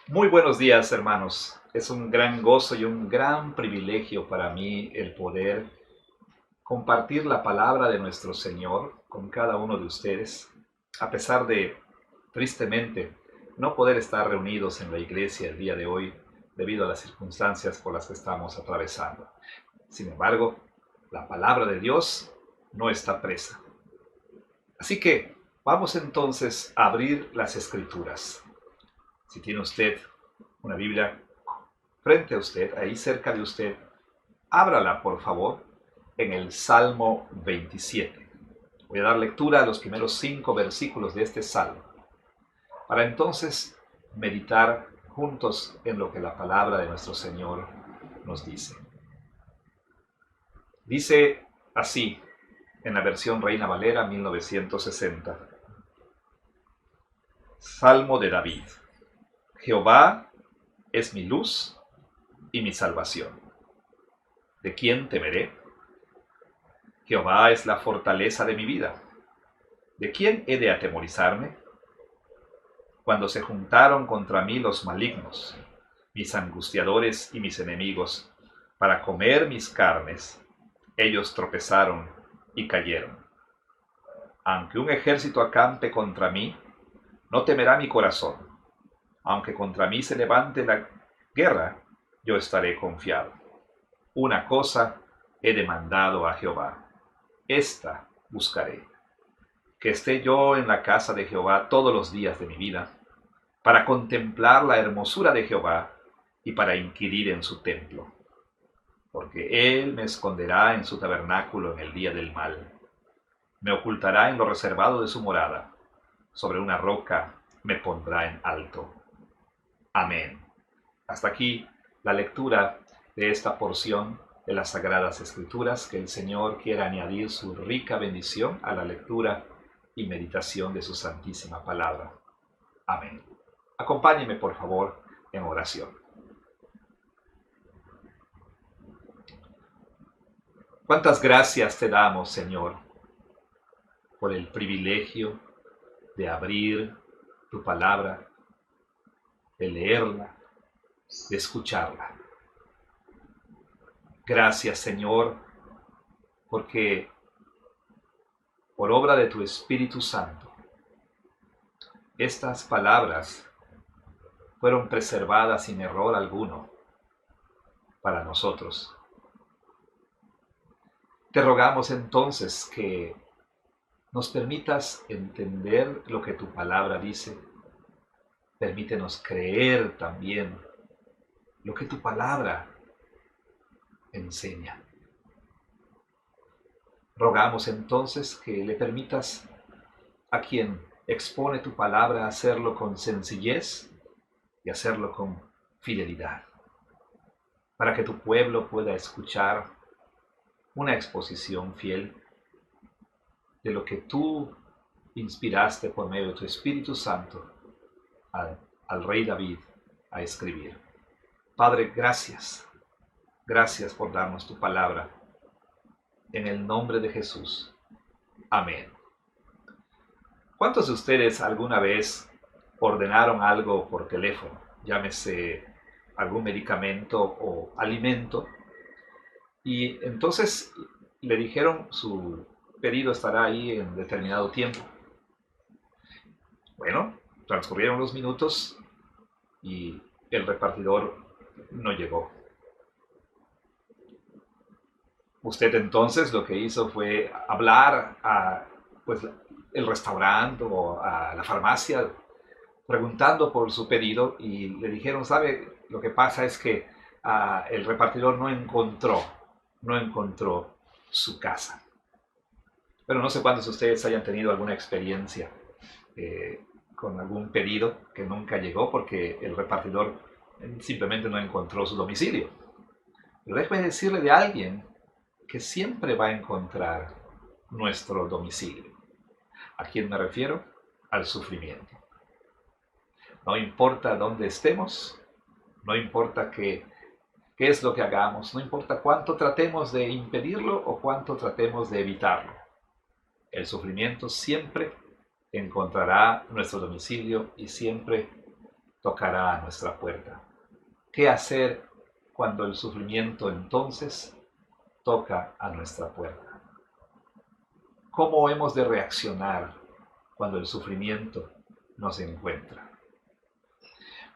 Muy buenos días, hermanos. Es un gran gozo y un gran privilegio para mí el poder compartir la palabra de nuestro Señor con cada uno de ustedes, a pesar de, tristemente, no poder estar reunidos en la iglesia el día de hoy debido a las circunstancias por las que estamos atravesando. Sin embargo, la palabra de Dios no está presa. Así que vamos entonces a abrir las Escrituras. Si tiene usted una Biblia frente a usted, ahí cerca de usted, ábrala por favor en el Salmo 27. Voy a dar lectura a los primeros 5 versículos de este salmo, para entonces meditar juntos en lo que la palabra de nuestro Señor nos dice. Dice así, en la versión Reina Valera 1960, Salmo de David. Jehová es mi luz y mi salvación. ¿De quién temeré? Jehová es la fortaleza de mi vida. ¿De quién he de atemorizarme? Cuando se juntaron contra mí los malignos, mis angustiadores y mis enemigos, para comer mis carnes, ellos tropezaron y cayeron. Aunque un ejército acampe contra mí, no temerá mi corazón. Aunque contra mí se levante la guerra, yo estaré confiado. Una cosa he demandado a Jehová, esta buscaré, que esté yo en la casa de Jehová todos los días de mi vida, para contemplar la hermosura de Jehová y para inquirir en su templo. Porque Él me esconderá en su tabernáculo en el día del mal. Me ocultará en lo reservado de su morada. Sobre una roca me pondrá en alto. Amén. Hasta aquí la lectura de esta porción de las Sagradas Escrituras. Que el Señor quiera añadir su rica bendición a la lectura y meditación de su santísima palabra. Amén. Acompáñeme, por favor, en oración. Cuántas gracias te damos, Señor, por el privilegio de abrir tu palabra, de leerla, de escucharla. Gracias, Señor, porque por obra de tu Espíritu Santo, estas palabras fueron preservadas sin error alguno para nosotros. Te rogamos entonces que nos permitas entender lo que tu palabra dice. Permítenos creer también lo que tu palabra enseña. Rogamos entonces que le permitas a quien expone tu palabra hacerlo con sencillez y hacerlo con fidelidad, para que tu pueblo pueda escuchar una exposición fiel de lo que tú inspiraste por medio de tu Espíritu Santo al rey David a escribir. Padre, gracias. Gracias por darnos tu palabra. En el nombre de Jesús. Amén. ¿Cuántos de ustedes alguna vez ordenaron algo por teléfono? Llámese algún medicamento o alimento. Y entonces le dijeron su pedido estará ahí en determinado tiempo. Bueno, transcurrieron los minutos y el repartidor no llegó. Usted entonces lo que hizo fue hablar a pues, el restaurante o a la farmacia preguntando por su pedido y le dijeron, ¿sabe? Lo que pasa es que el repartidor no encontró su casa. Pero no sé cuántos de ustedes hayan tenido alguna experiencia con algún pedido que nunca llegó porque el repartidor simplemente no encontró su domicilio. Pero déjeme decirle de alguien que siempre va a encontrar nuestro domicilio. ¿A quién me refiero? Al sufrimiento. No importa dónde estemos, no importa qué es lo que hagamos, no importa cuánto tratemos de impedirlo o cuánto tratemos de evitarlo. El sufrimiento siempre encontrará nuestro domicilio y siempre tocará a nuestra puerta. ¿Qué hacer cuando el sufrimiento entonces toca a nuestra puerta? ¿Cómo hemos de reaccionar cuando el sufrimiento nos encuentra?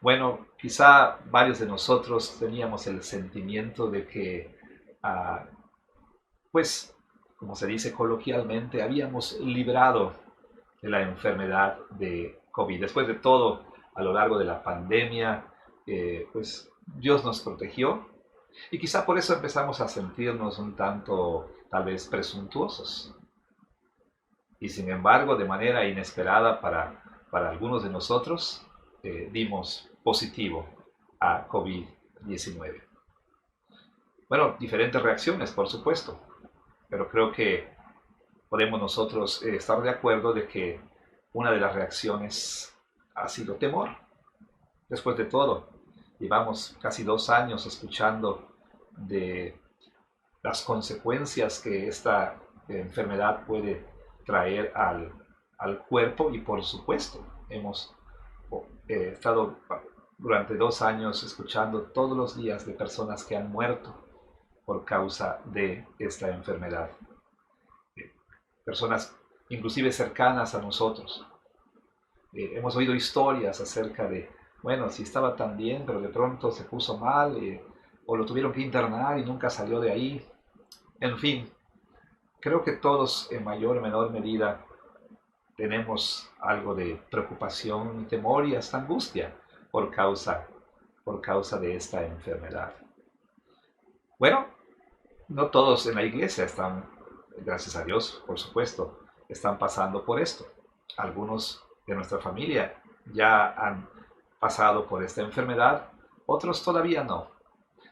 Bueno, quizá varios de nosotros teníamos el sentimiento de que, ah, pues, como se dice coloquialmente, habíamos librado de la enfermedad de COVID. Después de todo, a lo largo de la pandemia, pues Dios nos protegió y quizá por eso empezamos a sentirnos un tanto, tal vez, presuntuosos. Y sin embargo, de manera inesperada para algunos de nosotros, dimos positivo a COVID-19. Bueno, diferentes reacciones, por supuesto, pero creo que podemos nosotros estar de acuerdo de que una de las reacciones ha sido temor. Después de todo, llevamos casi 2 años escuchando de las consecuencias que esta enfermedad puede traer al cuerpo y por supuesto hemos estado durante 2 años escuchando todos los días de personas que han muerto por causa de esta enfermedad. Personas inclusive cercanas a nosotros. Hemos oído historias acerca de, bueno, si estaba tan bien, pero de pronto se puso mal, o lo tuvieron que internar y nunca salió de ahí. En fin, creo que todos en mayor o menor medida tenemos algo de preocupación y temor y hasta angustia por causa, por causa de esta enfermedad. Bueno, no todos en la iglesia están, gracias a Dios, por supuesto, están pasando por esto. Algunos de nuestra familia ya han pasado por esta enfermedad, otros todavía no.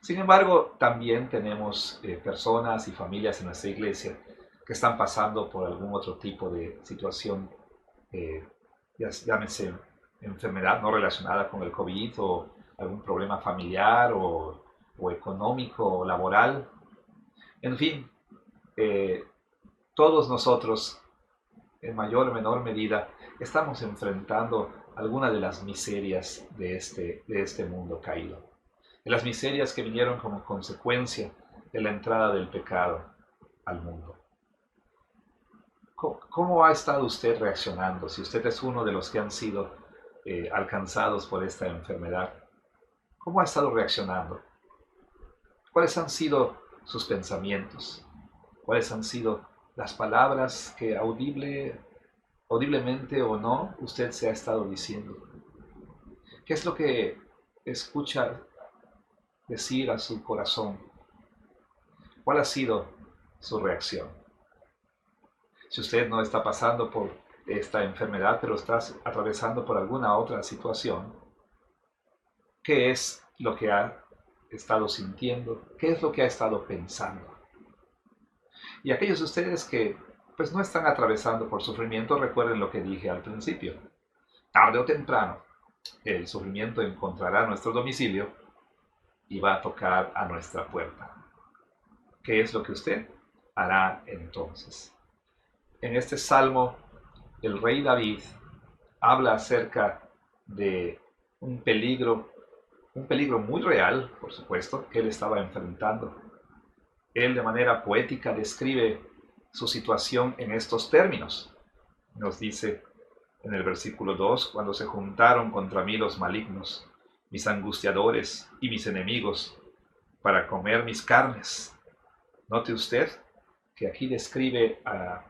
Sin embargo, también tenemos personas y familias en nuestra iglesia que están pasando por algún otro tipo de situación, eh, llámese enfermedad no relacionada con el COVID o algún problema familiar o económico o laboral. En fin, eh, todos nosotros, en mayor o menor medida, estamos enfrentando alguna de las miserias de este mundo caído. De las miserias que vinieron como consecuencia de la entrada del pecado al mundo. ¿Cómo ha estado usted reaccionando? Si usted es uno de los que han sido alcanzados por esta enfermedad, ¿cómo ha estado reaccionando? ¿Cuáles han sido sus pensamientos? ¿Cuáles han sido las palabras que audiblemente o no usted se ha estado diciendo? ¿Qué es lo que escucha decir a su corazón? ¿Cuál ha sido su reacción? Si usted no está pasando por esta enfermedad, pero está atravesando por alguna otra situación, ¿qué es lo que ha estado sintiendo? ¿Qué es lo que ha estado pensando? Y aquellos de ustedes que pues no están atravesando por sufrimiento, recuerden lo que dije al principio. Tarde o temprano, el sufrimiento encontrará nuestro domicilio y va a tocar a nuestra puerta. ¿Qué es lo que usted hará entonces? En este salmo, el rey David habla acerca de un peligro muy real, por supuesto, que él estaba enfrentando. Él de manera poética describe su situación en estos términos. Nos dice en el versículo 2, cuando se juntaron contra mí los malignos, mis angustiadores y mis enemigos, para comer mis carnes. Note usted que aquí describe a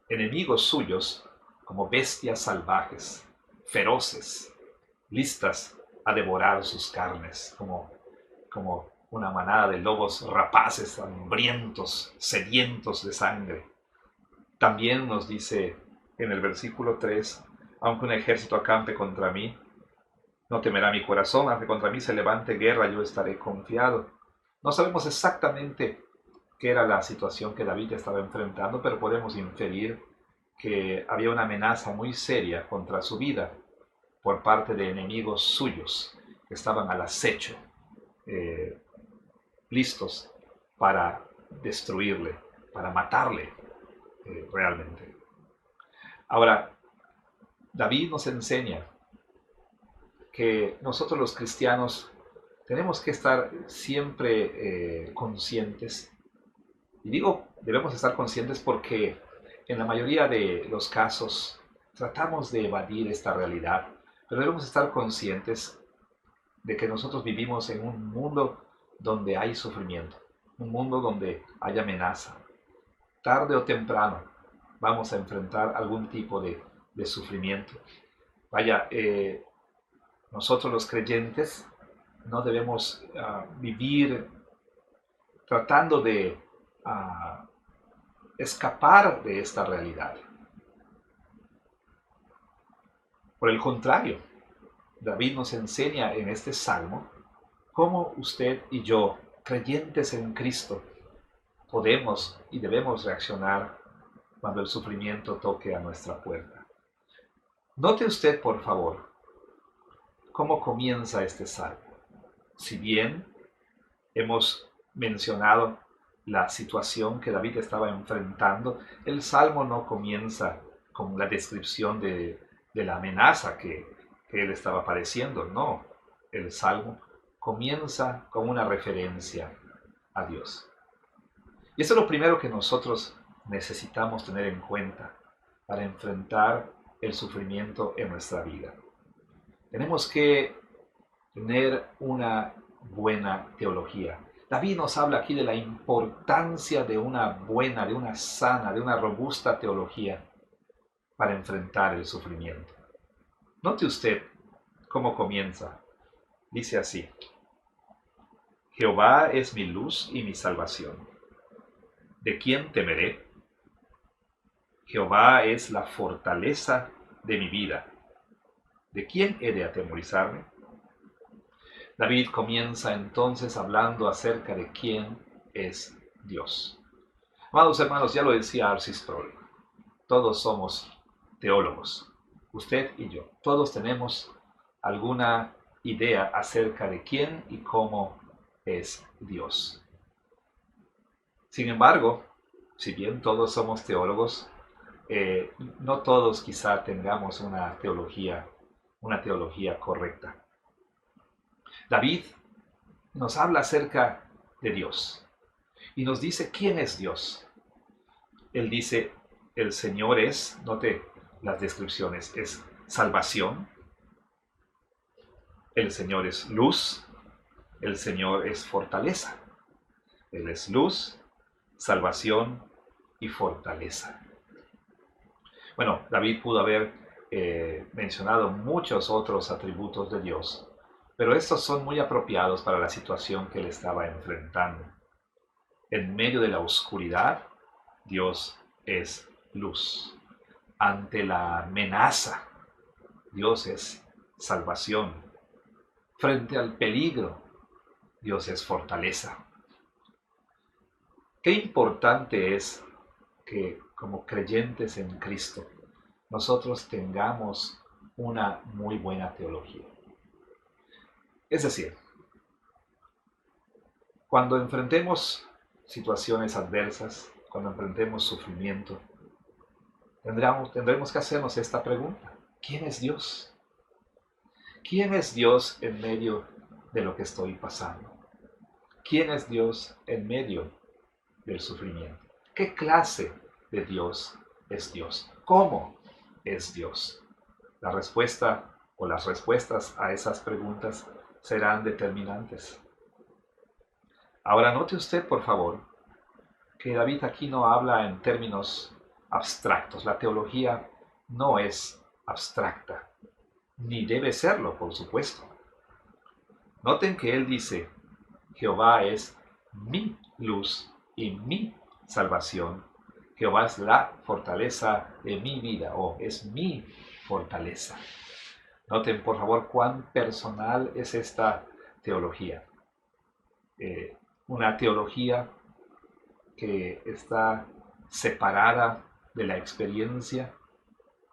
enemigos suyos como bestias salvajes, feroces, listas a devorar sus carnes, como una manada de lobos rapaces, hambrientos, sedientos de sangre. También nos dice en el versículo 3, aunque un ejército acampe contra mí, no temerá mi corazón, aunque contra mí se levante guerra, yo estaré confiado. No sabemos exactamente qué era la situación que David estaba enfrentando, pero podemos inferir que había una amenaza muy seria contra su vida por parte de enemigos suyos que estaban al acecho, eh, listos para destruirle, para matarle realmente. Ahora, David nos enseña que nosotros los cristianos tenemos que estar siempre conscientes. Y digo, debemos estar conscientes porque en la mayoría de los casos tratamos de evadir esta realidad, pero debemos estar conscientes de que nosotros vivimos en un mundo donde hay sufrimiento, un mundo donde hay amenaza. Tarde o temprano vamos a enfrentar algún tipo de sufrimiento. Vaya, nosotros los creyentes no debemos vivir tratando de escapar de esta realidad. Por el contrario, David nos enseña en este salmo cómo usted y yo, creyentes en Cristo, podemos y debemos reaccionar cuando el sufrimiento toque a nuestra puerta. Note usted, por favor, cómo comienza este salmo. Si bien hemos mencionado la situación que David estaba enfrentando, el salmo no comienza con la descripción de la amenaza que él estaba padeciendo, no. El salmo comienza con una referencia a Dios. Y eso es lo primero que nosotros necesitamos tener en cuenta para enfrentar el sufrimiento en nuestra vida. Tenemos que tener una buena teología. David nos habla aquí de la importancia de una buena, de una sana, de una robusta teología para enfrentar el sufrimiento. Note usted cómo comienza. Dice así: Jehová es mi luz y mi salvación. ¿De quién temeré? Jehová es la fortaleza de mi vida. ¿De quién he de atemorizarme? David comienza entonces hablando acerca de quién es Dios. Amados hermanos, ya lo decía Arcis Sproul, todos somos teólogos, usted y yo. Todos tenemos alguna idea acerca de quién y cómo es Dios. Sin embargo, si bien todos somos teólogos, no todos quizá tengamos una teología correcta. David nos habla acerca de Dios y nos dice quién es Dios. Él dice, el Señor es, note las descripciones, es salvación, el Señor es luz, el Señor es fortaleza. Él es luz, salvación y fortaleza. Bueno, David pudo haber mencionado muchos otros atributos de Dios, pero estos son muy apropiados para la situación que él estaba enfrentando. En medio de la oscuridad, Dios es luz. Ante la amenaza, Dios es salvación. Frente al peligro, Dios es fortaleza. Qué importante es que como creyentes en Cristo, nosotros tengamos una muy buena teología. Es decir, cuando enfrentemos situaciones adversas, cuando enfrentemos sufrimiento, tendremos que hacernos esta pregunta: ¿quién es Dios? ¿Quién es Dios en medio de lo que estoy pasando? ¿Quién es Dios en medio del sufrimiento? ¿Qué clase de Dios es Dios? ¿Cómo es Dios? La respuesta o las respuestas a esas preguntas serán determinantes. Ahora note usted, por favor, que David aquí no habla en términos abstractos. La teología no es abstracta, ni debe serlo, por supuesto. Noten que él dice, Jehová es mi luz y mi salvación. Jehová es la fortaleza de mi vida, o es mi fortaleza. Noten, por favor, cuán personal es esta teología. Una teología que está separada de la experiencia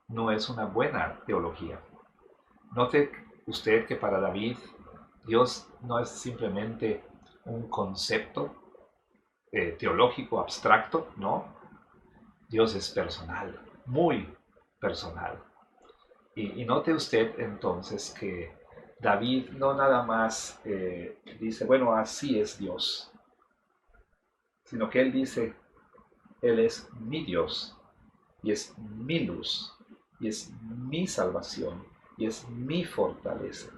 no es una buena teología. Note usted que para David Dios no es simplemente un concepto teológico abstracto, no. Dios es personal, muy personal. Y note usted entonces que David no nada más dice, bueno, así es Dios, sino que él dice, Él es mi Dios, y es mi luz, y es mi salvación, y es mi fortaleza.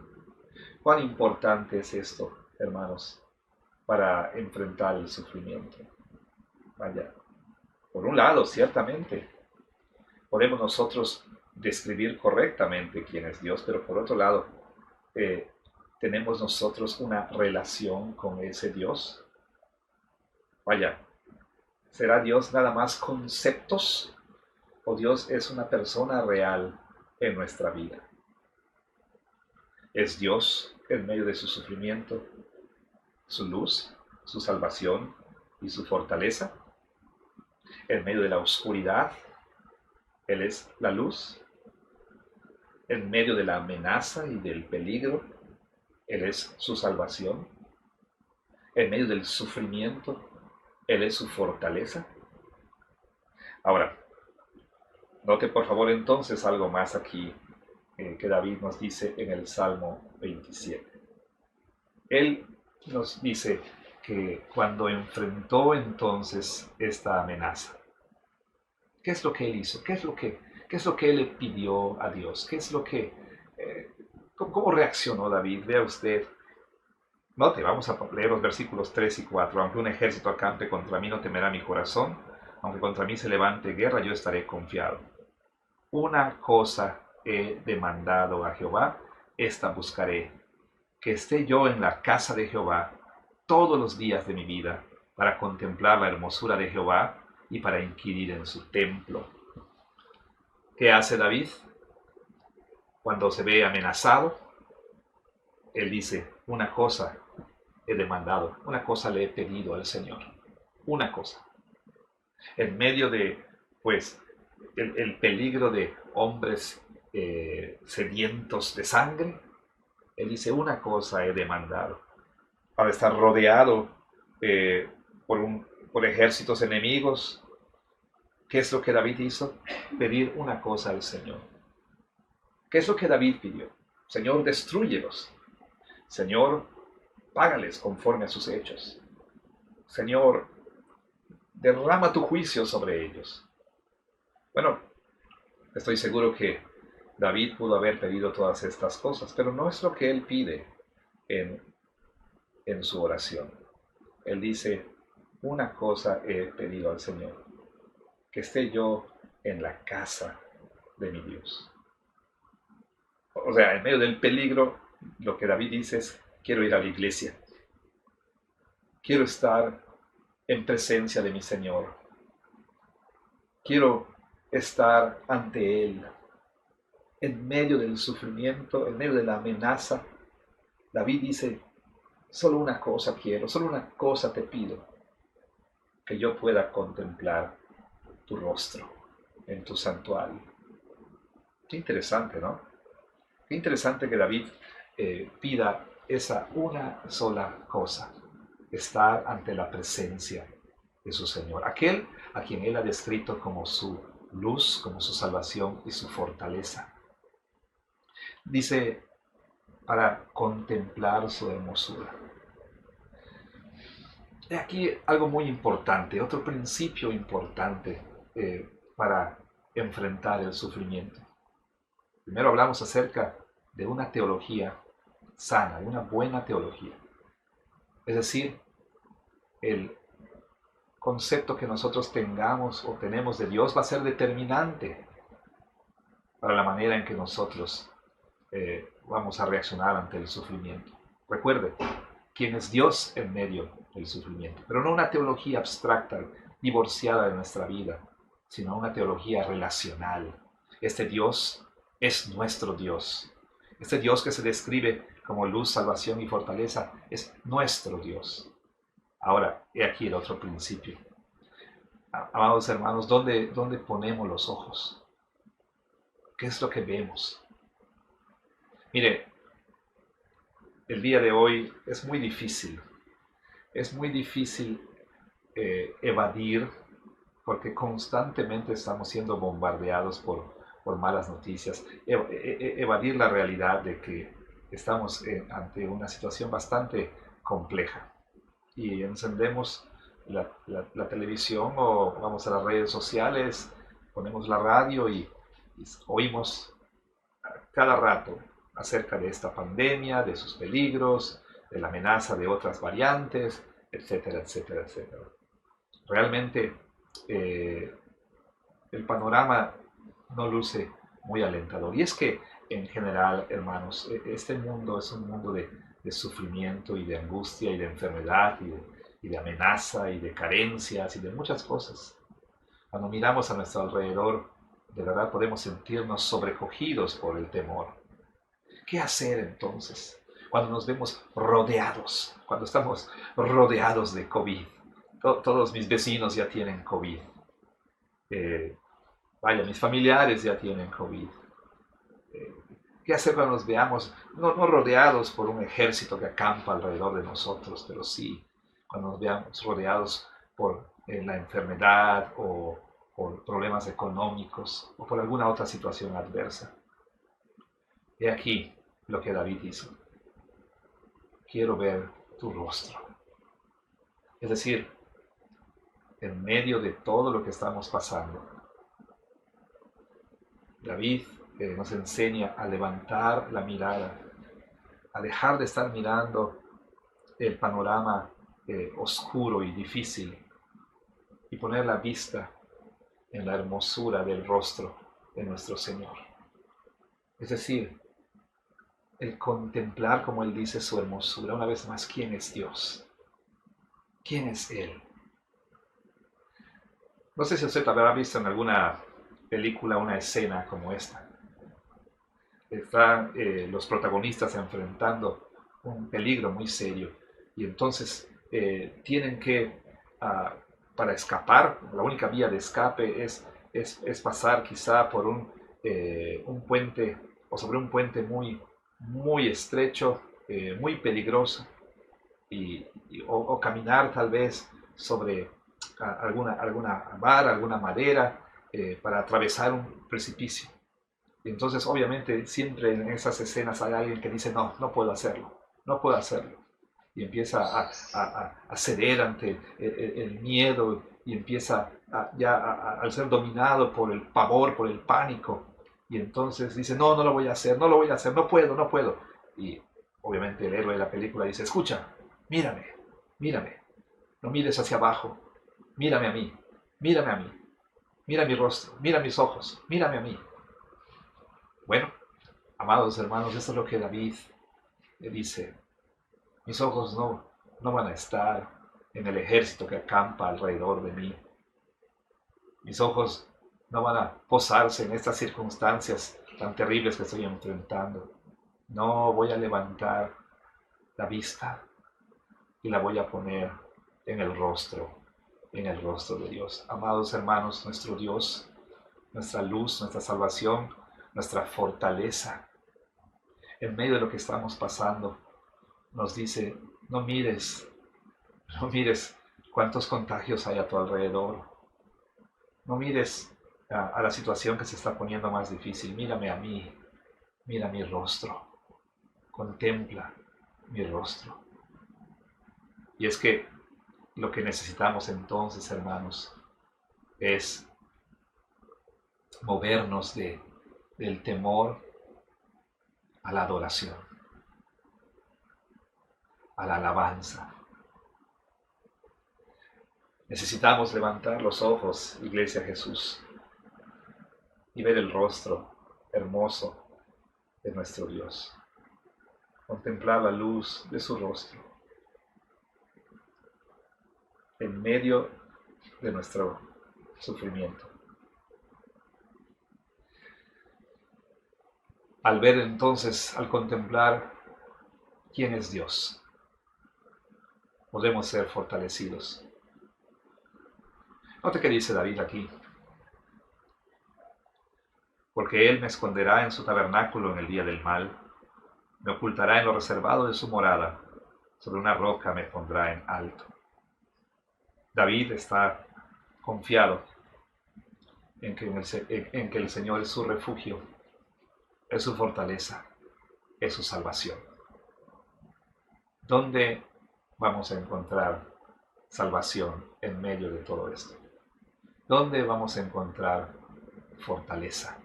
¿Cuán importante es esto, hermanos, para enfrentar el sufrimiento? Vaya, por un lado, ciertamente, podemos nosotros describir correctamente quién es Dios, pero por otro lado, eh, tenemos nosotros una relación con ese Dios. Vaya, ¿será Dios nada más conceptos o Dios es una persona real en nuestra vida? ¿Es Dios en medio de su sufrimiento, su luz, su salvación y su fortaleza? En medio de la oscuridad, Él es la luz. En medio de la amenaza y del peligro, Él es su salvación. En medio del sufrimiento, Él es su fortaleza. Ahora, note por favor entonces algo más aquí que David nos dice en el Salmo 27. Él nos dice que cuando enfrentó entonces esta amenaza, ¿qué es lo que él hizo? ¿Qué es lo que él le pidió a Dios? ¿Qué es lo que, cómo reaccionó David? Vea usted, note, vamos a leer los versículos 3 y 4. Aunque un ejército acampe contra mí, no temerá mi corazón. Aunque contra mí se levante guerra, yo estaré confiado. Una cosa he demandado a Jehová, esta buscaré, que esté yo en la casa de Jehová todos los días de mi vida, para contemplar la hermosura de Jehová y para inquirir en su templo. ¿Qué hace David cuando se ve amenazado? Él dice, una cosa he demandado, una cosa le he pedido al Señor, una cosa. En medio de, pues, el peligro de hombres sedientos de sangre, él dice, una cosa he demandado. Para estar rodeado eh, por ejércitos enemigos, ¿qué es lo que David hizo? Pedir una cosa al Señor. ¿Qué es lo que David pidió? Señor, destrúyelos. Señor, págales conforme a sus hechos. Señor, derrama tu juicio sobre ellos. Bueno, estoy seguro que David pudo haber pedido todas estas cosas, pero no es lo que él pide en, en su oración. Él dice, una cosa he pedido al Señor, que esté yo en la casa de mi Dios. O sea, en medio del peligro, lo que David dice es, quiero ir a la iglesia, quiero estar en presencia de mi Señor, quiero estar ante Él. En medio del sufrimiento, en medio de la amenaza, David dice, solo una cosa quiero, solo una cosa te pido, que yo pueda contemplar tu rostro en tu santuario. Qué interesante, ¿no? Qué interesante que David pida esa una sola cosa, estar ante la presencia de su Señor, aquel a quien él ha descrito como su luz, como su salvación y su fortaleza. Dice, para contemplar su hermosura. He aquí algo muy importante, otro principio importante para enfrentar el sufrimiento. Primero hablamos acerca de una teología sana, de una buena teología. Es decir, el concepto que nosotros tengamos o tenemos de Dios va a ser determinante para la manera en que nosotros vamos a reaccionar ante el sufrimiento. Recuerde, quién es Dios en medio del sufrimiento, pero no una teología abstracta, divorciada de nuestra vida, sino una teología relacional. Este Dios es nuestro Dios. Este Dios que se describe como luz, salvación y fortaleza es nuestro Dios. Ahora, he aquí el otro principio. Amados hermanos, ¿dónde ponemos los ojos? ¿Qué es lo que vemos? Mire, el día de hoy es muy difícil. Es muy difícil evadir porque constantemente estamos siendo bombardeados por malas noticias. Evadir la realidad de que estamos ante una situación bastante compleja y encendemos la televisión o vamos a las redes sociales, ponemos la radio y oímos cada rato acerca de esta pandemia, de sus peligros, de la amenaza de otras variantes, etcétera, etcétera, etcétera. Realmente eh, el panorama no luce muy alentador. Y es que, en general, hermanos, este mundo es un mundo de sufrimiento y de angustia y de enfermedad y de amenaza y de carencias y de muchas cosas. Cuando miramos a nuestro alrededor, de verdad podemos sentirnos sobrecogidos por el temor. ¿Qué hacer entonces cuando nos vemos rodeados, cuando estamos rodeados de COVID? Todos mis vecinos ya tienen COVID. Eh, Vaya, mis familiares ya tienen COVID. Eh, ¿Qué hacer cuando nos veamos, no rodeados por un ejército que acampa alrededor de nosotros, pero sí cuando nos veamos rodeados por la enfermedad o por problemas económicos o por alguna otra situación adversa? He aquí lo que David hizo. Quiero ver tu rostro. Es decir, en medio de todo lo que estamos pasando, David nos enseña a levantar la mirada, a dejar de estar mirando el panorama oscuro y difícil y poner la vista en la hermosura del rostro de nuestro Señor. Es decir, el contemplar, como Él dice, su hermosura. Una vez más, ¿quién es Dios? ¿Quién es Él? No sé si usted habrá visto en alguna película una escena como esta. Están los protagonistas enfrentando un peligro muy serio y entonces tienen que, uh, para escapar, la única vía de escape es pasar quizá por un puente o sobre un puente muy estrecho, muy peligroso o caminar tal vez sobre alguna vara, alguna madera para atravesar un precipicio. Y entonces, obviamente, siempre en esas escenas hay alguien que dice, no, no puedo hacerlo, no puedo hacerlo. Y empieza a ceder ante el miedo y empieza al ser dominado por el pavor, por el pánico. Y entonces dice, no, no lo voy a hacer, no lo voy a hacer, no puedo, no puedo. Y obviamente el héroe de la película dice, escucha, mírame, mírame, no mires hacia abajo, mírame a mí, mírame a mí, mira mi rostro, mira mis ojos, mírame a mí. Bueno, amados hermanos, esto es lo que David le dice. Mis ojos no van a estar en el ejército que acampa alrededor de mí. Mis ojos no van a posarse en estas circunstancias tan terribles que estoy enfrentando. No voy a levantar la vista y la voy a poner en el rostro de Dios. Amados hermanos, nuestro Dios, nuestra luz, nuestra salvación, nuestra fortaleza, en medio de lo que estamos pasando, nos dice, no mires, no mires cuántos contagios hay a tu alrededor, no mires a la situación que se está poniendo más difícil, mírame a mí, mira mi rostro, contempla mi rostro. Y es que lo que necesitamos entonces, hermanos, es movernos del temor a la adoración, a la alabanza. Necesitamos levantar los ojos, Iglesia Jesús, y ver el rostro hermoso de nuestro Dios. Contemplar la luz de su rostro en medio de nuestro sufrimiento. Al ver entonces, al contemplar quién es Dios, podemos ser fortalecidos. Note que dice David aquí, porque Él me esconderá en su tabernáculo en el día del mal, me ocultará en lo reservado de su morada, sobre una roca me pondrá en alto. David está confiado en que el Señor es su refugio, es su fortaleza. es su salvación. ¿Dónde vamos a encontrar salvación en medio de todo esto? ¿Dónde vamos a encontrar fortaleza?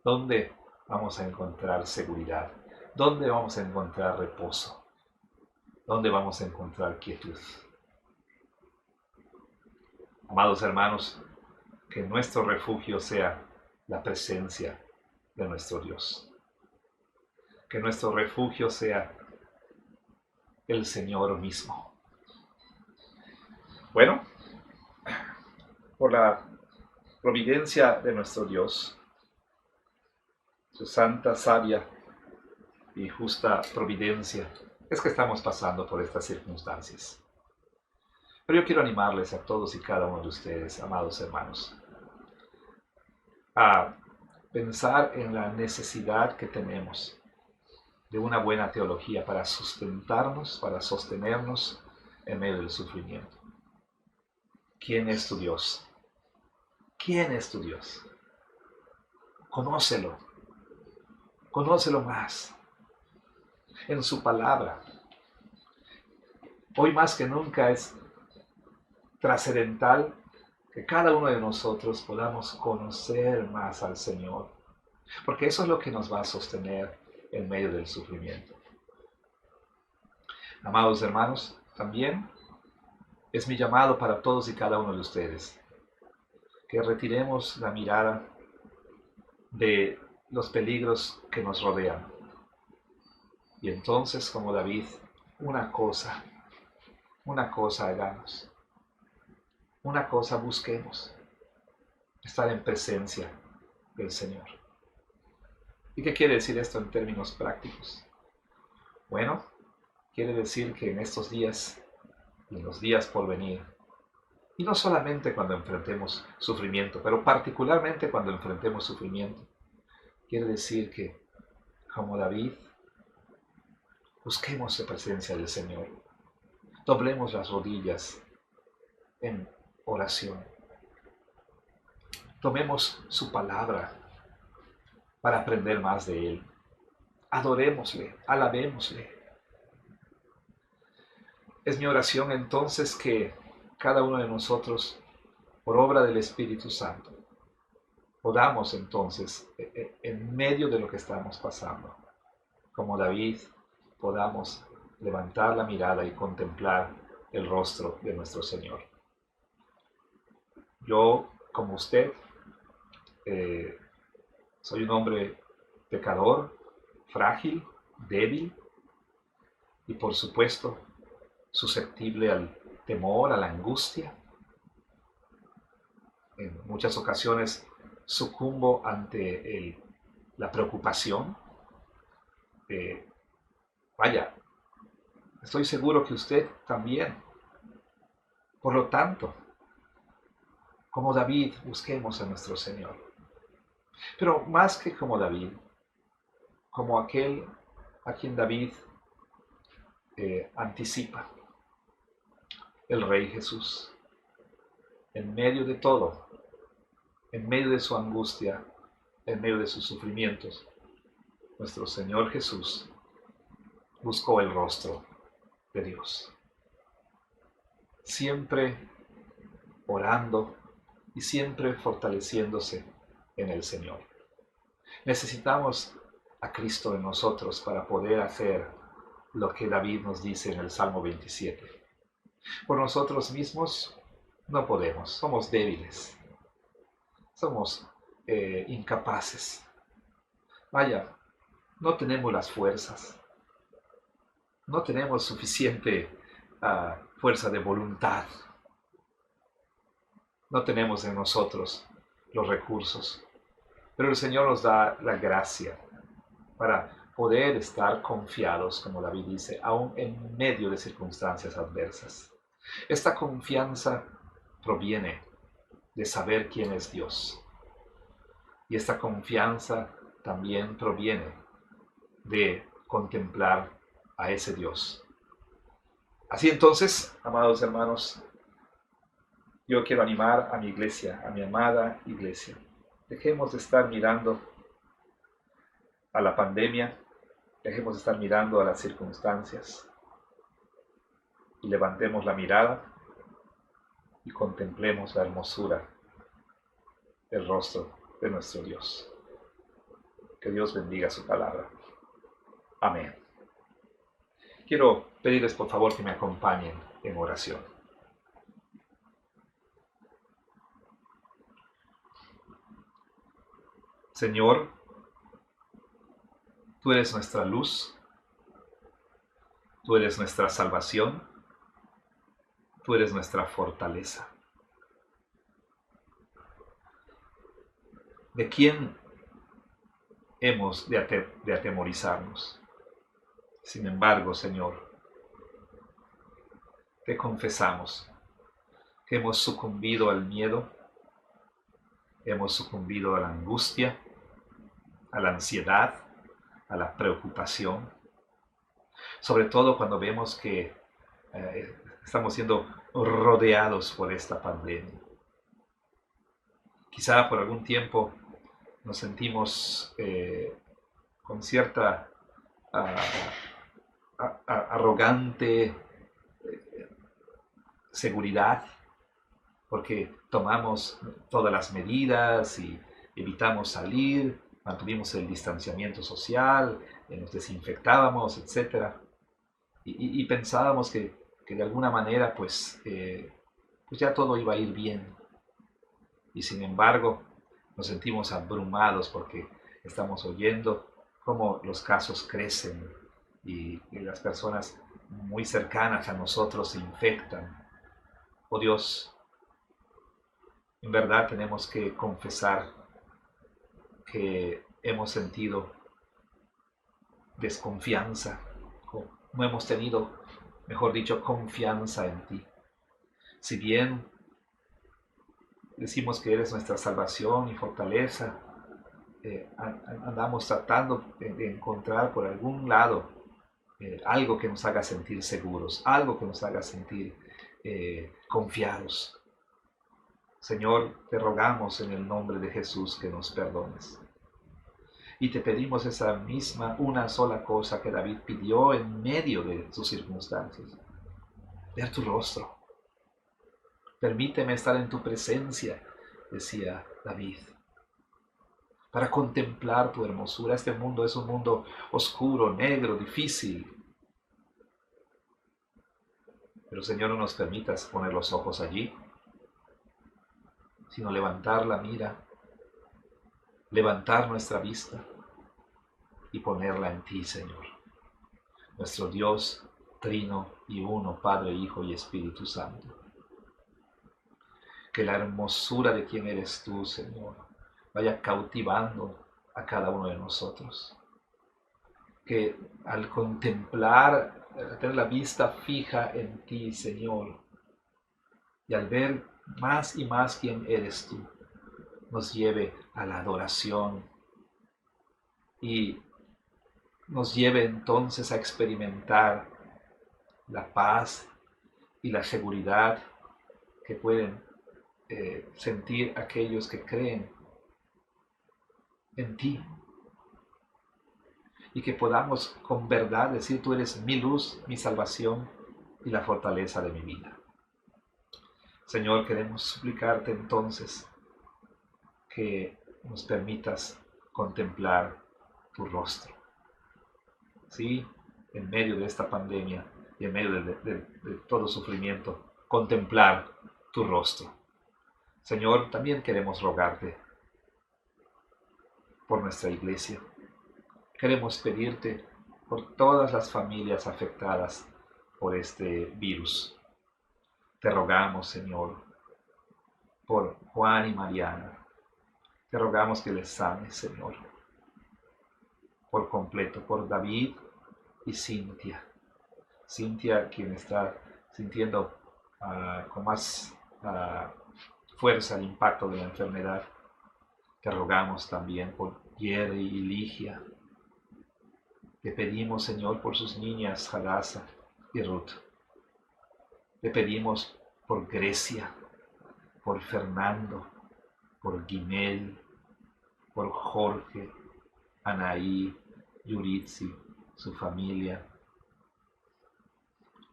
¿Dónde vamos a encontrar seguridad? ¿Dónde vamos a encontrar reposo? ¿Dónde vamos a encontrar quietud? Amados hermanos, que nuestro refugio sea la presencia de nuestro Dios. Que nuestro refugio sea el Señor mismo. Bueno, por la providencia de nuestro Dios, su santa, sabia y justa providencia, es que estamos pasando por estas circunstancias. Pero yo quiero animarles a todos y cada uno de ustedes, amados hermanos, a pensar en la necesidad que tenemos de una buena teología para sustentarnos, para sostenernos en medio del sufrimiento. ¿Quién es tu Dios? ¿Quién es tu Dios? Conócelo, conócelo más en su palabra. Hoy más que nunca es trascendental que cada uno de nosotros podamos conocer más al Señor, porque eso es lo que nos va a sostener en medio del sufrimiento. Amados hermanos, también es mi llamado para todos y cada uno de ustedes que retiremos la mirada de los peligros que nos rodean. Y entonces, como David, una cosa hagamos, una cosa busquemos, estar en presencia del Señor. ¿Y qué quiere decir esto en términos prácticos? Bueno, quiere decir que en estos días y en los días por venir, y no solamente cuando enfrentemos sufrimiento, pero particularmente cuando enfrentemos sufrimiento, quiere decir que, como David, busquemos la presencia del Señor, doblemos las rodillas en oración, tomemos su palabra para aprender más de Él, adorémosle, alabémosle. Es mi oración entonces que cada uno de nosotros, por obra del Espíritu Santo, podamos entonces, en medio de lo que estamos pasando, como David, podamos levantar la mirada y contemplar el rostro de nuestro Señor. Yo, como usted, soy un hombre pecador, frágil, débil y por supuesto susceptible al temor, a la angustia. En muchas ocasiones sucumbo ante la preocupación. Vaya, estoy seguro que usted también. Por lo tanto, como David, busquemos a nuestro Señor. Pero más que como David, como aquel a quien David anticipa, el Rey Jesús. En medio de todo, en medio de su angustia, en medio de sus sufrimientos, nuestro Señor Jesús buscó el rostro de Dios. Siempre orando y siempre fortaleciéndose en el Señor. Necesitamos a Cristo en nosotros para poder hacer lo que David nos dice en el Salmo 27. Por nosotros mismos no podemos, somos débiles, somos incapaces. Vaya, no tenemos las fuerzas, no tenemos suficiente fuerza de voluntad, no tenemos en nosotros los recursos, pero el Señor nos da la gracia para poder estar confiados, como David dice, aún en medio de circunstancias adversas. Esta confianza proviene de saber quién es Dios. Y esta confianza también proviene de contemplar a ese Dios. Así entonces, amados hermanos, yo quiero animar a mi iglesia, a mi amada iglesia. Dejemos de estar mirando a la pandemia Dejemos de estar mirando a las circunstancias y levantemos la mirada y contemplemos la hermosura del rostro de nuestro Dios. Que Dios bendiga su palabra. Amén. Quiero pedirles por favor que me acompañen en oración. Señor, tú eres nuestra luz, tú eres nuestra salvación, tú eres nuestra fortaleza. ¿De quién hemos de atemorizarnos? Sin embargo, Señor, te confesamos que hemos sucumbido al miedo, hemos sucumbido a la angustia, a la ansiedad, a la preocupación, sobre todo cuando vemos que estamos siendo rodeados por esta pandemia. Quizá por algún tiempo nos sentimos con cierta arrogante seguridad, porque tomamos todas las medidas y evitamos salir, mantuvimos el distanciamiento social, nos desinfectábamos, etc. Y pensábamos que de alguna manera pues ya todo iba a ir bien. Y sin embargo nos sentimos abrumados porque estamos oyendo cómo los casos crecen y las personas muy cercanas a nosotros se infectan. Oh Dios, en verdad tenemos que confesar que hemos sentido desconfianza, no hemos tenido, mejor dicho, confianza en ti. Si bien decimos que eres nuestra salvación y fortaleza, andamos tratando de encontrar por algún lado algo que nos haga sentir seguros, algo que nos haga sentir confiados. Señor, te rogamos en el nombre de Jesús que nos perdones. Y te pedimos esa misma, una sola cosa que David pidió en medio de sus circunstancias: ver tu rostro. Permíteme estar en tu presencia, decía David, para contemplar tu hermosura. Este mundo es un mundo oscuro, negro, difícil. Pero Señor, no nos permitas poner los ojos allí, sino levantar la mira, levantar nuestra vista y ponerla en ti, Señor, nuestro Dios trino y uno, Padre, Hijo y Espíritu Santo. Que la hermosura de quien eres tú, Señor, vaya cautivando a cada uno de nosotros. Que al contemplar, al tener la vista fija en ti, Señor, y al ver más y más quién eres tú, nos lleve a la adoración y nos lleve entonces a experimentar la paz y la seguridad que pueden sentir aquellos que creen en ti, y que podamos con verdad decir: tú eres mi luz, mi salvación y la fortaleza de mi vida. Señor, queremos suplicarte entonces que nos permitas contemplar tu rostro. Sí, en medio de esta pandemia y en medio de todo sufrimiento, contemplar tu rostro. Señor, también queremos rogarte por nuestra iglesia. Queremos pedirte por todas las familias afectadas por este virus. Te rogamos, Señor, por Juan y Mariana. Te rogamos que les sanes, Señor, por completo, por David y Cintia. Cintia, quien está sintiendo con más fuerza el impacto de la enfermedad. Te rogamos también por Jerry y Ligia. Te pedimos, Señor, por sus niñas, Hadassah y Ruth. Te pedimos por Grecia, por Fernando, por Guimel, por Jorge, Anaí, Yuritsi, su familia,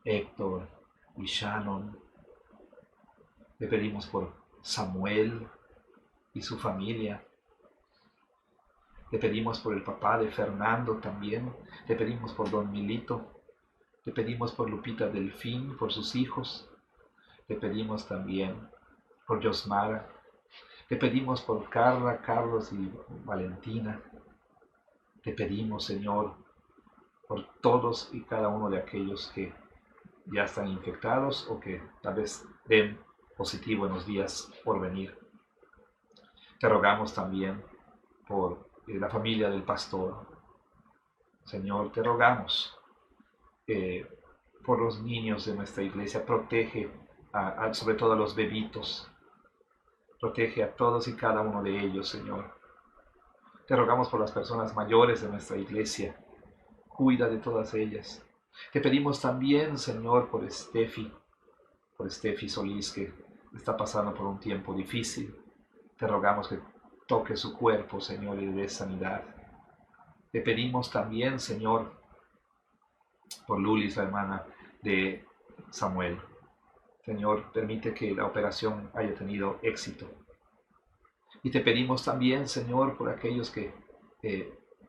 Héctor y Shannon. Le pedimos por Samuel y su familia. Le pedimos por el papá de Fernando también. Le pedimos por don Milito. Le pedimos por Lupita Delfín, por sus hijos. Le pedimos también por Yosmara. Le pedimos por Carla, Carlos y Valentina. Te pedimos, Señor, por todos y cada uno de aquellos que ya están infectados o que tal vez den positivo en los días por venir. Te rogamos también por la familia del pastor. Señor, te rogamos por los niños de nuestra iglesia. Protege sobre todo a los bebitos. Protege a todos y cada uno de ellos, Señor. Te rogamos por las personas mayores de nuestra iglesia. Cuida de todas ellas. Te pedimos también, Señor, por Steffi Solís, que está pasando por un tiempo difícil. Te rogamos que toque su cuerpo, Señor, y le dé sanidad. Te pedimos también, Señor, por Lulis, la hermana de Samuel. Señor, permite que la operación haya tenido éxito. Y te pedimos también, Señor, por aquellos que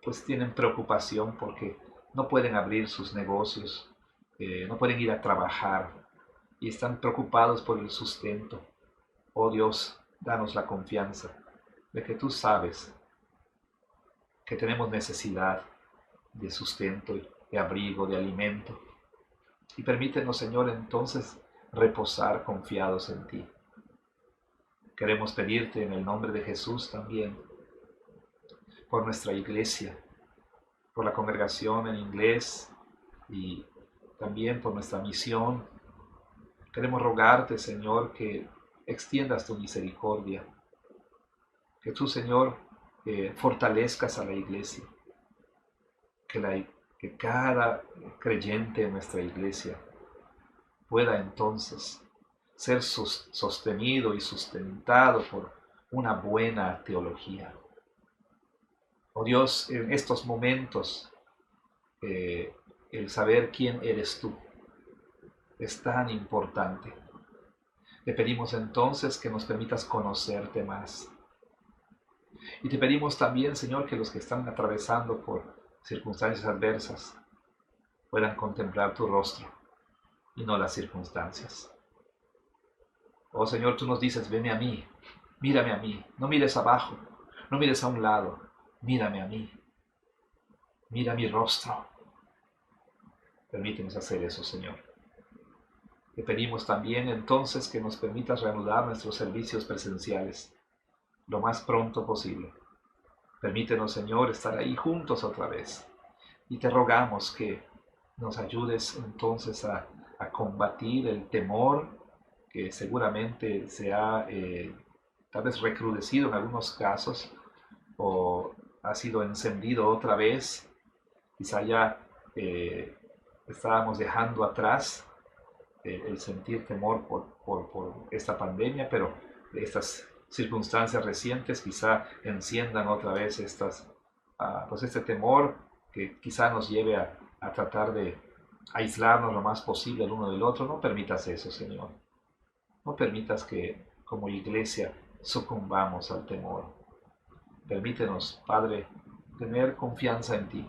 pues tienen preocupación porque no pueden abrir sus negocios, no pueden ir a trabajar y están preocupados por el sustento. Oh Dios, danos la confianza de que tú sabes que tenemos necesidad de sustento, de abrigo, de alimento. Y permítenos, Señor, entonces reposar confiados en ti. Queremos pedirte en el nombre de Jesús también por nuestra iglesia, por la congregación en inglés y también por nuestra misión. Queremos rogarte, Señor, que extiendas tu misericordia, que tú, Señor, fortalezcas a la iglesia, que cada creyente en nuestra iglesia pueda entonces ser sostenido y sustentado por una buena teología. Oh Dios, en estos momentos, el saber quién eres tú es tan importante. Te pedimos entonces que nos permitas conocerte más. Y te pedimos también, Señor, que los que están atravesando por circunstancias adversas puedan contemplar tu rostro y no las circunstancias. Oh Señor, tú nos dices, veme a mí, mírame a mí, no mires abajo, no mires a un lado, mírame a mí, mira mi rostro. Permítenos hacer eso, Señor. Te pedimos también entonces que nos permitas reanudar nuestros servicios presenciales lo más pronto posible. Permítenos, Señor, estar ahí juntos otra vez. Y te rogamos que nos ayudes entonces a combatir el temor que seguramente se ha tal vez recrudecido en algunos casos o ha sido encendido otra vez. Quizá ya estábamos dejando atrás el sentir temor por esta pandemia, pero estas circunstancias recientes quizá enciendan otra vez pues este temor que quizá nos lleve a tratar de aislarnos lo más posible el uno del otro. No permitas eso, Señor. No permitas que como iglesia sucumbamos al temor. Permítenos, Padre, tener confianza en ti.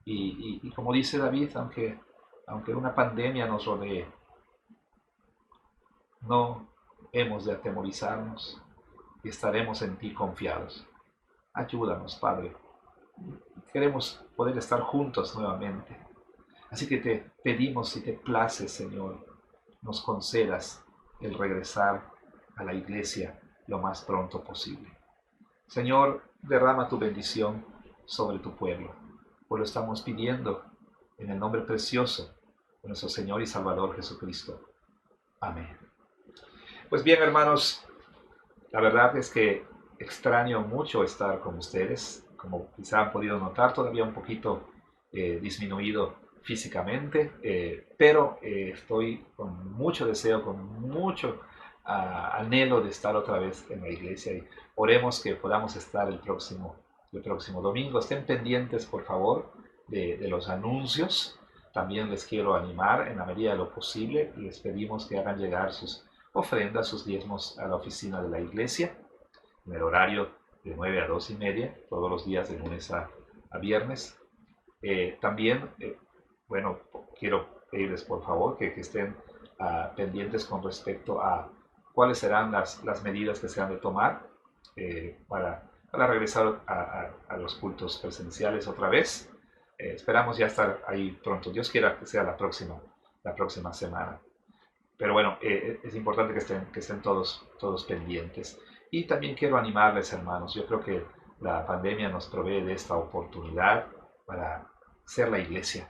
Y como dice David, aunque una pandemia nos rodee, no hemos de atemorizarnos y estaremos en ti confiados. Ayúdanos, Padre. Queremos poder estar juntos nuevamente. Así que te pedimos, si te place, Señor, nos concedas el regresar a la iglesia lo más pronto posible. Señor, derrama tu bendición sobre tu pueblo. Pues lo estamos pidiendo en el nombre precioso de nuestro Señor y Salvador Jesucristo. Amén. Pues bien, hermanos, la verdad es que extraño mucho estar con ustedes. Como quizá han podido notar, todavía un poquito disminuido físicamente, pero estoy con mucho deseo, con mucho anhelo de estar otra vez en la iglesia y oremos que podamos estar el próximo domingo. Estén pendientes, por favor, de los anuncios. También les quiero animar en la medida de lo posible. Les pedimos que hagan llegar sus ofrendas, sus diezmos a la oficina de la iglesia en el horario de 9 a 2 y media, todos los días de lunes a viernes. También, bueno, quiero pedirles por favor que estén pendientes con respecto a cuáles serán las medidas que se han de tomar para regresar a los cultos presenciales otra vez. Esperamos ya estar ahí pronto. Dios quiera que sea la próxima semana. Pero bueno, es importante que estén todos pendientes. Y también quiero animarles, hermanos. Yo creo que la pandemia nos provee de esta oportunidad para ser la iglesia,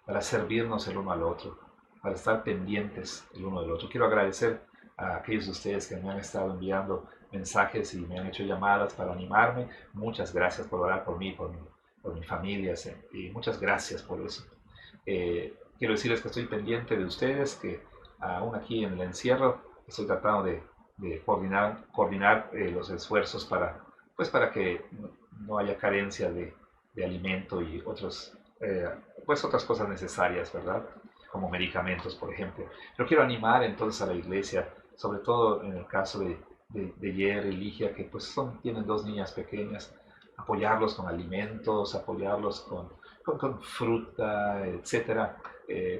para servirnos el uno al otro, para estar pendientes el uno del otro. Quiero agradecer a aquellos de ustedes que me han estado enviando mensajes y me han hecho llamadas para animarme. Muchas gracias por orar por mí, por mi familia, y muchas gracias por eso. Quiero decirles que estoy pendiente de ustedes, que aún aquí en el encierro estoy tratando de coordinar los esfuerzos para que no haya carencia de alimento y otras cosas necesarias, ¿verdad? Como medicamentos, por ejemplo. Pero quiero animar entonces a la iglesia, sobre todo en el caso de Yer y Ligia, que pues tienen dos niñas pequeñas, apoyarlos con alimentos, apoyarlos con fruta, etcétera.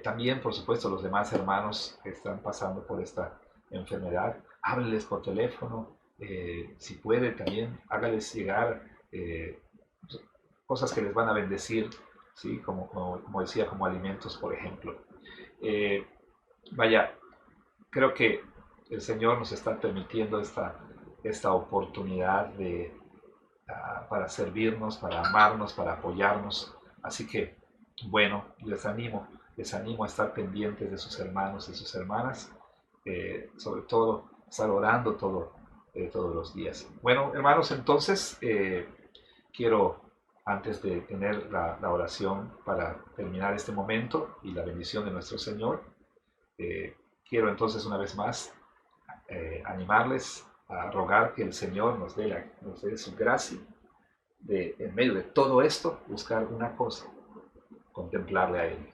También, por supuesto, los demás hermanos que están pasando por esta enfermedad, hábleles por teléfono, si puede también hágales llegar cosas que les van a bendecir, ¿sí? Como decía, como alimentos, por ejemplo. Eh, Vaya, creo que el Señor nos está permitiendo esta oportunidad para servirnos, para amarnos, para apoyarnos. Así que, bueno, les animo a estar pendientes de sus hermanos y sus hermanas, sobre todo estar orando todos los días. Bueno, hermanos, entonces quiero, antes de tener la oración para terminar este momento y la bendición de nuestro Señor, quiero entonces una vez más animarles a rogar que el Señor nos dé su gracia en medio de todo esto, buscar una cosa, contemplarle a Él,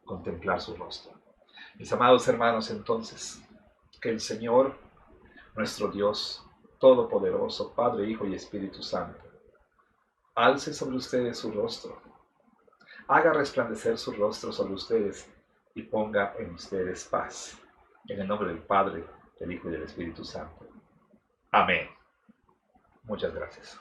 contemplar su rostro. Mis amados hermanos, entonces, que el Señor, nuestro Dios, Todopoderoso, Padre, Hijo y Espíritu Santo, alce sobre ustedes su rostro, haga resplandecer su rostro sobre ustedes y ponga en ustedes paz. En el nombre del Padre, del Hijo y del Espíritu Santo. Amén. Muchas gracias.